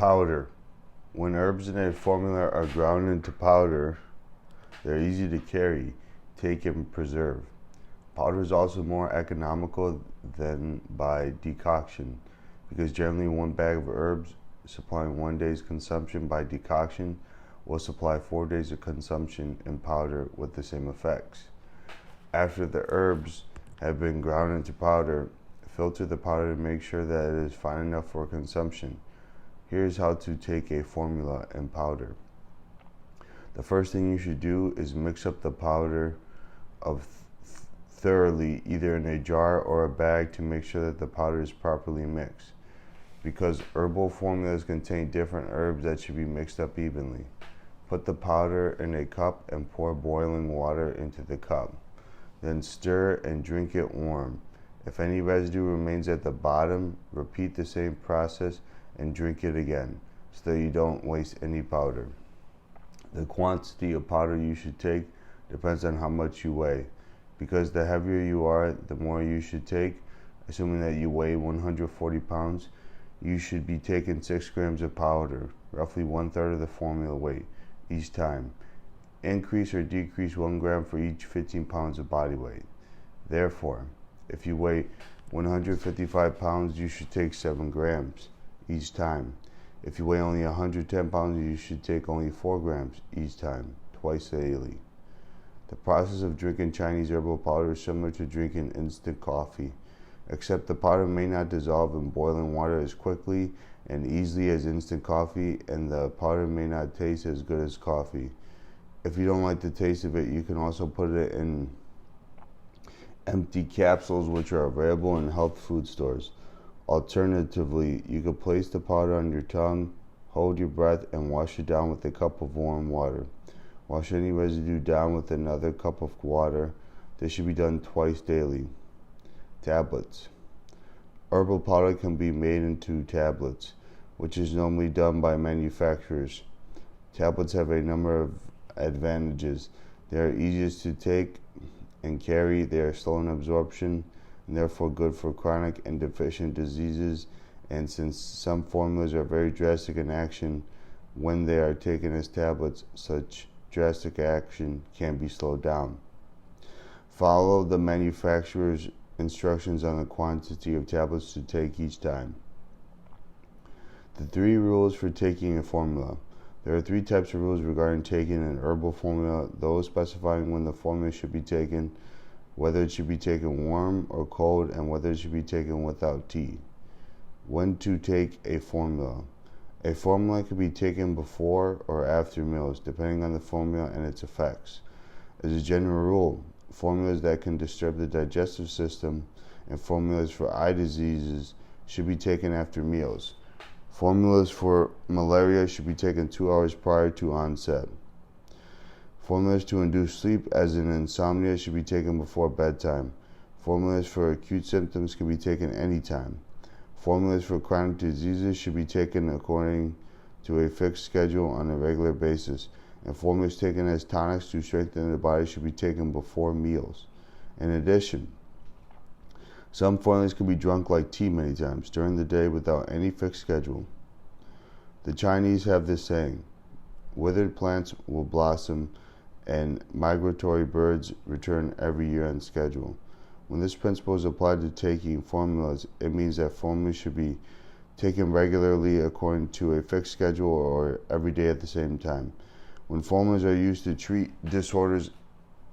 Powder. When herbs in a formula are ground into powder, they're easy to carry, take, and preserve. Powder is also more economical than by decoction, because generally one bag of herbs supplying 1 day's consumption by decoction will supply 4 days of consumption in powder with the same effects. After the herbs have been ground into powder, filter the powder to make sure that it is fine enough for consumption. Here's how to take a formula in powder. The first thing you should do is mix up the powder thoroughly, either in a jar or a bag, to make sure that the powder is properly mixed. Because herbal formulas contain different herbs that should be mixed up evenly. Put the powder in a cup and pour boiling water into the cup. Then stir and drink it warm. If any residue remains at the bottom, repeat the same process and drink it again, so that you don't waste any powder. The quantity of powder you should take depends on how much you weigh. Because the heavier you are, the more you should take. Assuming that you weigh 140 pounds, you should be taking 6 grams of powder, roughly 1/3 of the formula weight, each time. Increase or decrease 1 gram for each 15 pounds of body weight. Therefore, if you weigh 155 pounds, you should take 7 grams each time. If you weigh only 110 pounds, you should take only 4 grams each time, twice daily. The process of drinking Chinese herbal powder is similar to drinking instant coffee, except the powder may not dissolve in boiling water as quickly and easily as instant coffee, and the powder may not taste as good as coffee. If you don't like the taste of it, you can also put it in empty capsules, which are available in health food stores. Alternatively, you could place the powder on your tongue, hold your breath, and wash it down with a cup of warm water. Wash any residue down with another cup of water. This should be done twice daily. Tablets. Herbal powder can be made into tablets, which is normally done by manufacturers. Tablets have a number of advantages. They are easiest to take and carry, they are slow in absorption, and therefore good for chronic and deficient diseases, and since some formulas are very drastic in action when they are taken as tablets, such drastic action can be slowed down. Follow the manufacturer's instructions on the quantity of tablets to take each time. The 3 rules for taking a formula. There are 3 types of rules regarding taking an herbal formula: those specifying when the formula should be taken, whether it should be taken warm or cold, and whether it should be taken without tea. When to take a formula. A formula can be taken before or after meals, depending on the formula and its effects. As a general rule, formulas that can disturb the digestive system and formulas for eye diseases should be taken after meals. Formulas for malaria should be taken 2 hours prior to onset. Formulas to induce sleep, as in insomnia, should be taken before bedtime. Formulas for acute symptoms can be taken anytime. Formulas for chronic diseases should be taken according to a fixed schedule on a regular basis. And formulas taken as tonics to strengthen the body should be taken before meals. In addition, some formulas can be drunk like tea many times during the day without any fixed schedule. The Chinese have this saying: withered plants will blossom and migratory birds return every year on schedule. When this principle is applied to taking formulas, it means that formulas should be taken regularly according to a fixed schedule or every day at the same time. When formulas are used to treat disorders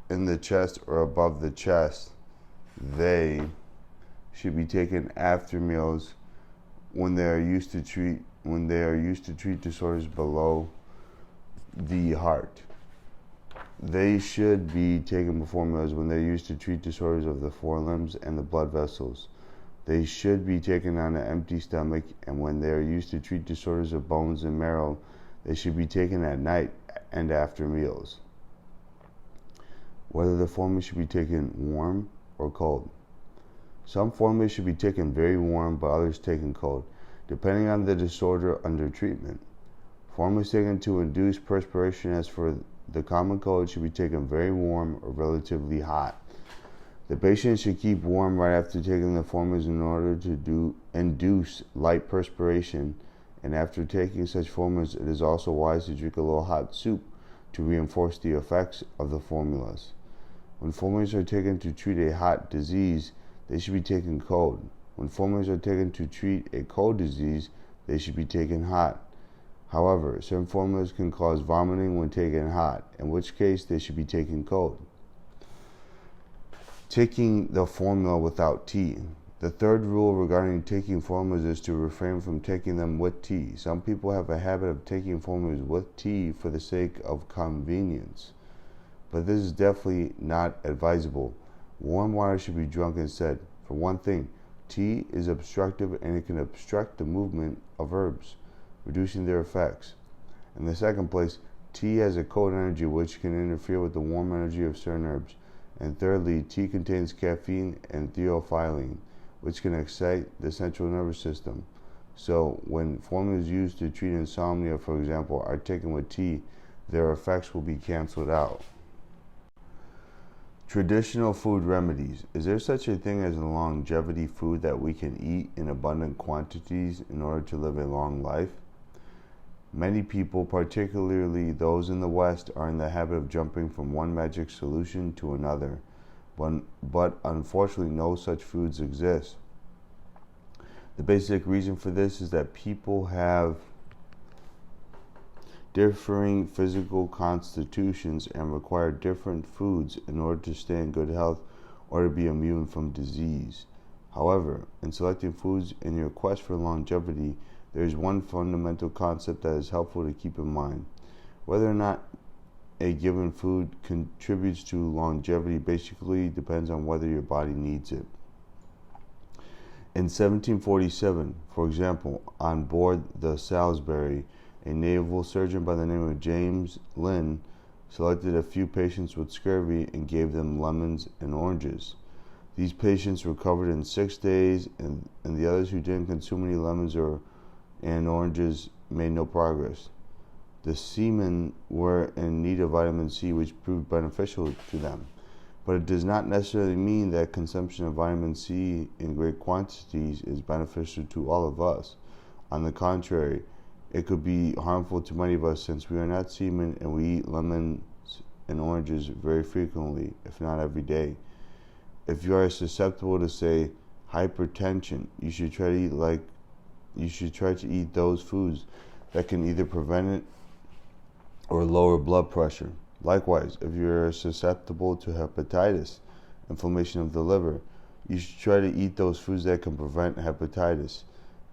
in the chest or above the chest, they should be taken after meals. When they are used to treat disorders below the heart, they should be taken before meals. When they're used to treat disorders of the forelimbs and the blood vessels, they should be taken on an empty stomach. And when they are used to treat disorders of bones and marrow, they should be taken at night and after meals. Whether the formula should be taken warm or cold. Some formulas should be taken very warm, but others taken cold, depending on the disorder under treatment. Formulas taken to induce perspiration, as for the common cold, should be taken very warm or relatively hot. The patient should keep warm right after taking the formulas in order to induce light perspiration and after taking such formulas, it is also wise to drink a little hot soup to reinforce the effects of the formulas. When formulas are taken to treat a hot disease, they should be taken cold. When formulas are taken to treat a cold disease, they should be taken hot. However, certain formulas can cause vomiting when taken hot, in which case they should be taken cold. Taking the formula without tea. The third rule regarding taking formulas is to refrain from taking them with tea. Some people have a habit of taking formulas with tea for the sake of convenience, but this is definitely not advisable. Warm water should be drunk instead. For one thing, tea is obstructive and it can obstruct the movement of herbs, reducing their effects. In the second place, tea has a cold energy which can interfere with the warm energy of certain herbs. And thirdly, tea contains caffeine and theophylline, which can excite the central nervous system. So when formulas used to treat insomnia, for example, are taken with tea, their effects will be canceled out. Traditional food remedies. Is there such a thing as a longevity food that we can eat in abundant quantities in order to live a long life? Many people, particularly those in the West, are in the habit of jumping from one magic solution to another, but unfortunately no such foods exist. The basic reason for this is that people have differing physical constitutions and require different foods in order to stay in good health or to be immune from disease. However, in selecting foods in your quest for longevity, there is one fundamental concept that is helpful to keep in mind. Whether or not a given food contributes to longevity basically depends on whether your body needs it. In 1747, for example, on board the Salisbury, a naval surgeon by the name of James Lynn selected a few patients with scurvy and gave them lemons and oranges. These patients recovered in 6 days, and the others who didn't consume any lemons and oranges made no progress. The seamen were in need of vitamin C, which proved beneficial to them. But it does not necessarily mean that consumption of vitamin C in great quantities is beneficial to all of us. On the contrary, it could be harmful to many of us since we are not seamen and we eat lemons and oranges very frequently, if not every day. If you are susceptible to, say, hypertension, you should try to eat those foods that can either prevent it or lower blood pressure. Likewise, if you're susceptible to hepatitis, inflammation of the liver, you should try to eat those foods that can prevent hepatitis.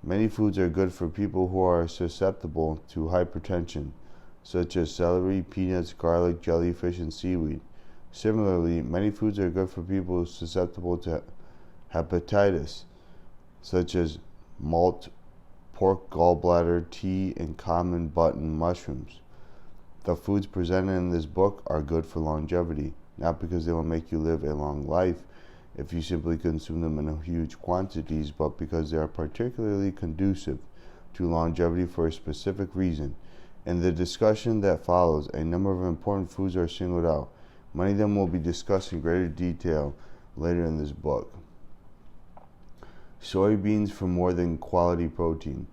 Many foods are good for people who are susceptible to hypertension, such as celery, peanuts, garlic, jellyfish, and seaweed. Similarly, many foods are good for people susceptible to hepatitis, such as malt, pork gallbladder, tea, and common button mushrooms. The foods presented in this book are good for longevity, not because they will make you live a long life if you simply consume them in huge quantities, but because they are particularly conducive to longevity for a specific reason. In the discussion that follows, a number of important foods are singled out. Many of them will be discussed in greater detail later in this book. Soybeans for more than quality protein.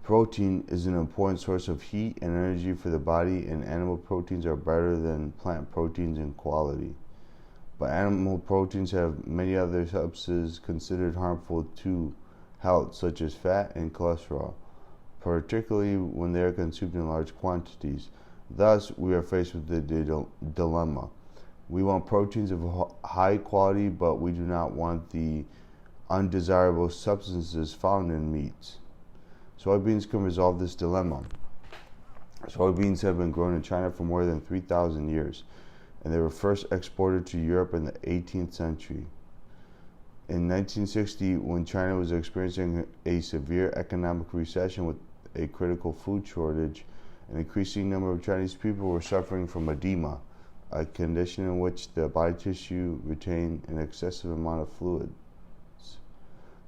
Protein is an important source of heat and energy for the body, and animal proteins are better than plant proteins in quality. But animal proteins have many other substances considered harmful to health, such as fat and cholesterol, particularly when they are consumed in large quantities. Thus, we are faced with the dilemma. We want proteins of high quality, but we do not want the undesirable substances found in meats. Soybeans can resolve this dilemma. Soybeans have been grown in China for more than 3,000 years, and they were first exported to Europe in the 18th century. In 1960, when China was experiencing a severe economic recession with a critical food shortage, an increasing number of Chinese people were suffering from edema, a condition in which the body tissue retained an excessive amount of fluids.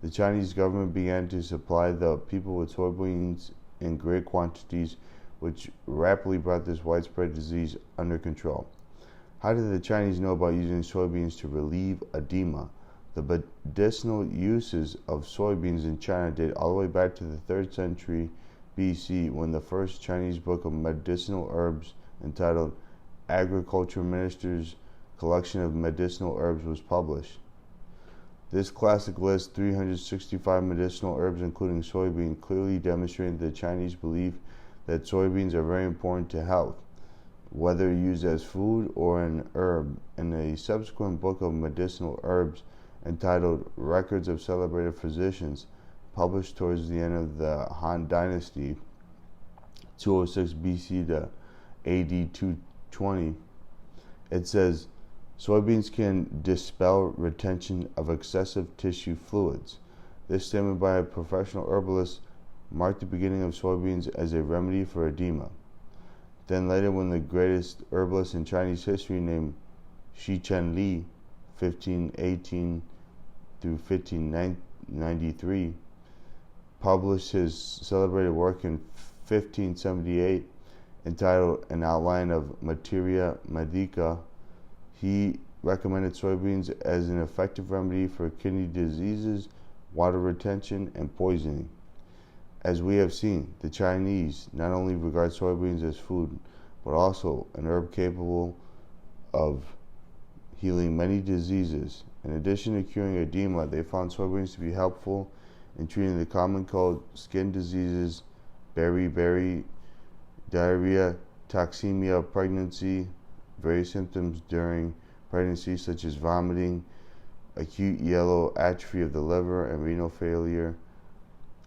The Chinese government began to supply the people with soybeans in great quantities, which rapidly brought this widespread disease under control. How did the Chinese know about using soybeans to relieve edema? The medicinal uses of soybeans in China date all the way back to the 3rd century BC when the first Chinese book of medicinal herbs entitled Agriculture Minister's Collection of Medicinal Herbs was published. This classic lists 365 medicinal herbs including soybean, clearly demonstrating the Chinese belief that soybeans are very important to health, whether used as food or an herb. In a subsequent book of medicinal herbs entitled Records of Celebrated Physicians, published towards the end of the Han Dynasty, 206 BC to AD 220, it says, soybeans can dispel retention of excessive tissue fluids. This statement by a professional herbalist marked the beginning of soybeans as a remedy for edema. Then later, when the greatest herbalist in Chinese history named Shi Chen Li, 1518 through 1593, published his celebrated work in 1578 entitled An Outline of Materia Medica, he recommended soybeans as an effective remedy for kidney diseases, water retention, and poisoning. As we have seen, the Chinese not only regard soybeans as food, but also an herb capable of healing many diseases. In addition to curing edema, they found soybeans to be helpful in treating the common cold, skin diseases, beriberi, diarrhea, toxemia, pregnancy, various symptoms during pregnancy such as vomiting, acute yellow atrophy of the liver and renal failure,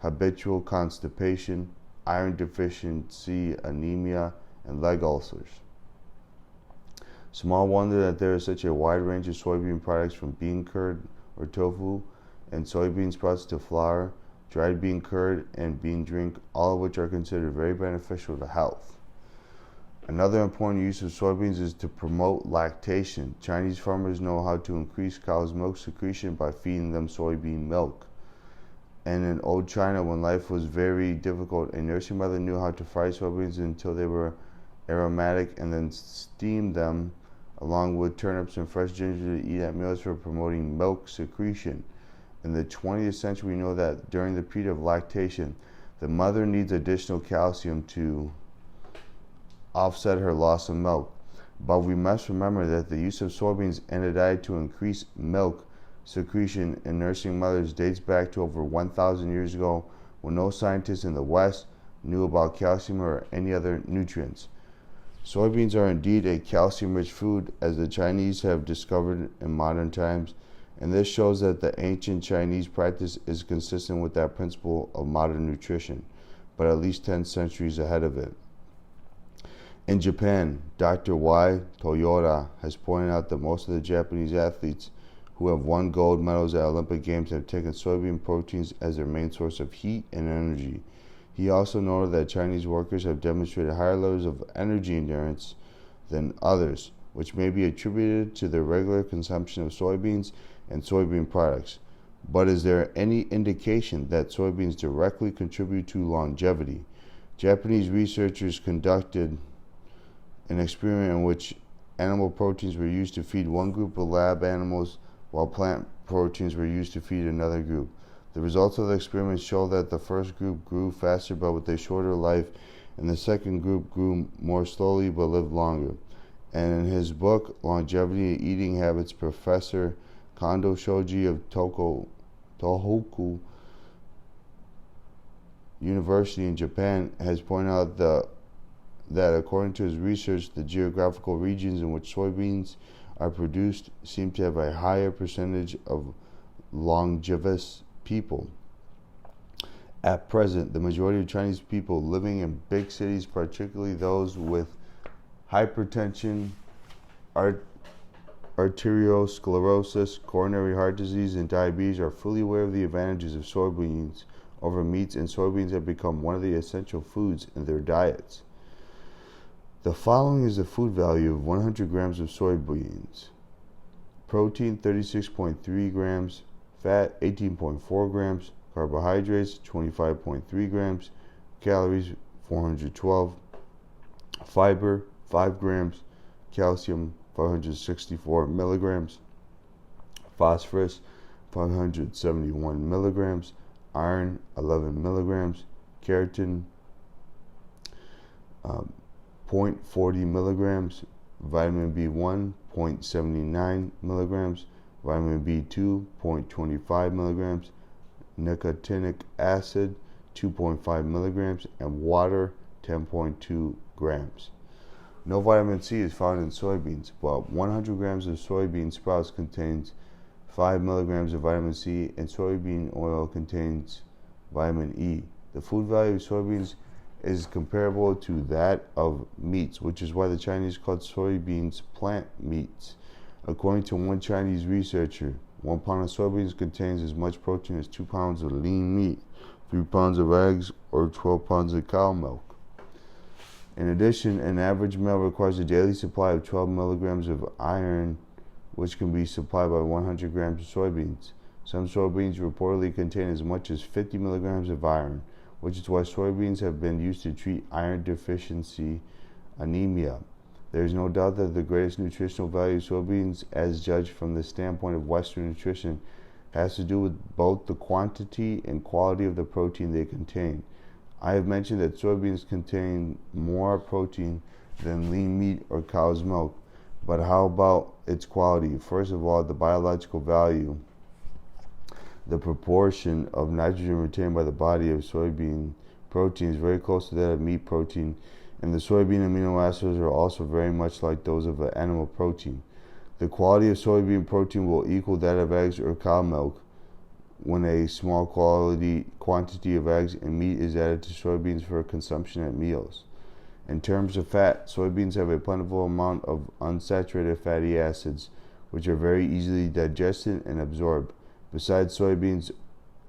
habitual constipation, iron deficiency, anemia, and leg ulcers. Small wonder that there is such a wide range of soybean products, from bean curd or tofu and soybean sprouts to flour, dried bean curd, and bean drink, all of which are considered very beneficial to health. Another important use of soybeans is to promote lactation. Chinese farmers know how to increase cows' milk secretion by feeding them soybean milk. And in old China, when life was very difficult, a nursing mother knew how to fry soybeans until they were aromatic and then steam them along with turnips and fresh ginger to eat at meals for promoting milk secretion. In the 20th century, we know that during the period of lactation, the mother needs additional calcium to offset her loss of milk. But we must remember that the use of soybeans in a diet to increase milk secretion in nursing mothers dates back to over 1,000 years ago, when no scientists in the West knew about calcium or any other nutrients. Soybeans are indeed a calcium-rich food, as the Chinese have discovered in modern times, and this shows that the ancient Chinese practice is consistent with that principle of modern nutrition, but at least 10 centuries ahead of it. In Japan, Dr. Y. Toyota has pointed out that most of the Japanese athletes who have won gold medals at Olympic Games have taken soybean proteins as their main source of heat and energy. He also noted that Chinese workers have demonstrated higher levels of energy endurance than others, which may be attributed to their regular consumption of soybeans and soybean products. But is there any indication that soybeans directly contribute to longevity? Japanese researchers conducted an experiment in which animal proteins were used to feed one group of lab animals while plant proteins were used to feed another group. The results of the experiment show that the first group grew faster but with a shorter life, and the second group grew more slowly but lived longer. And in his book, Longevity and Eating Habits, Professor Kondo Shoji of Tohoku University in Japan has pointed out that according to his research, the geographical regions in which soybeans are produced seem to have a higher percentage of longevous people. At present, the majority of Chinese people living in big cities, particularly those with hypertension, arteriosclerosis, coronary heart disease, and diabetes, are fully aware of the advantages of soybeans over meats, and soybeans have become one of the essential foods in their diets. The following is the food value of 100 grams of soybeans. Protein 36.3 grams, fat 18.4 grams, carbohydrates 25.3 grams, calories 412, fiber 5 grams, calcium 564 milligrams, phosphorus 571 milligrams, iron 11 milligrams, keratin zero point 0.40 milligrams, vitamin B1 0.79 milligrams, vitamin B2 0.25 milligrams, nicotinic acid 2.5 milligrams, and water 10.2 grams. No vitamin C is found in soybeans, but 100 grams of soybean sprouts contains 5 milligrams of vitamin C, and soybean oil contains vitamin E. The food value of soybeans is comparable to that of meats, which is why the Chinese called soybeans plant meats. According to one Chinese researcher, 1 pound of soybeans contains as much protein as 2 pounds of lean meat, 3 pounds of eggs, or 12 pounds of cow milk. In addition, an average male requires a daily supply of 12 milligrams of iron, which can be supplied by 100 grams of soybeans. Some soybeans reportedly contain as much as 50 milligrams of iron, which is why soybeans have been used to treat iron deficiency anemia. There is no doubt that the greatest nutritional value of soybeans, as judged from the standpoint of Western nutrition, has to do with both the quantity and quality of the protein they contain. I have mentioned that soybeans contain more protein than lean meat or cow's milk, but how about its quality? First of all, the biological value. The proportion of nitrogen retained by the body of soybean protein is very close to that of meat protein, and the soybean amino acids are also very much like those of animal protein. The quality of soybean protein will equal that of eggs or cow milk when a small quantity of eggs and meat is added to soybeans for consumption at meals. In terms of fat, soybeans have a plentiful amount of unsaturated fatty acids, which are very easily digested and absorbed. Besides, soybeans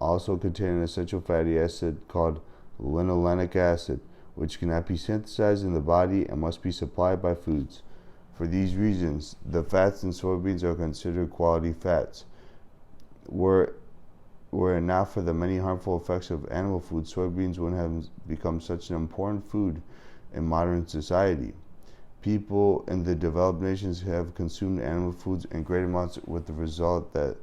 also contain an essential fatty acid called linoleic acid, which cannot be synthesized in the body and must be supplied by foods. For these reasons, the fats in soybeans are considered quality fats. Were it not for the many harmful effects of animal food, soybeans wouldn't have become such an important food in modern society. People in the developed nations have consumed animal foods in great amounts, with the result that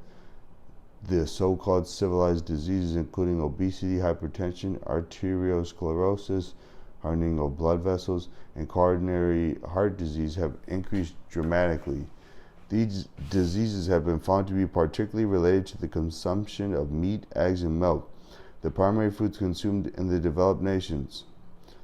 the so-called civilized diseases, including obesity, hypertension, arteriosclerosis, hardening of blood vessels, and coronary heart disease, have increased dramatically. These diseases have been found to be particularly related to the consumption of meat, eggs, and milk, the primary foods consumed in the developed nations.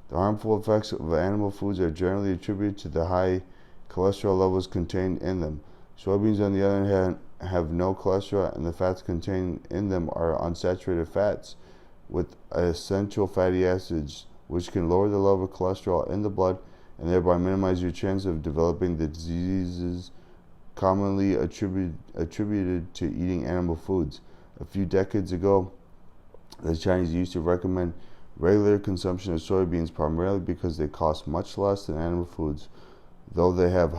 The harmful effects of animal foods are generally attributed to the high cholesterol levels contained in them. Soybeans, on the other hand, have no cholesterol, and the fats contained in them are unsaturated fats with essential fatty acids, which can lower the level of cholesterol in the blood and thereby minimize your chance of developing the diseases commonly attributed to eating animal foods. A few decades ago, the Chinese used to recommend regular consumption of soybeans primarily because they cost much less than animal foods, though they have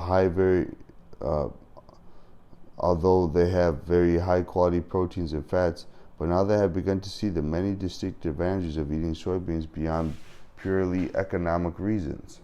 very high quality proteins and fats. But now they have begun to see the many distinct advantages of eating soybeans beyond purely economic reasons.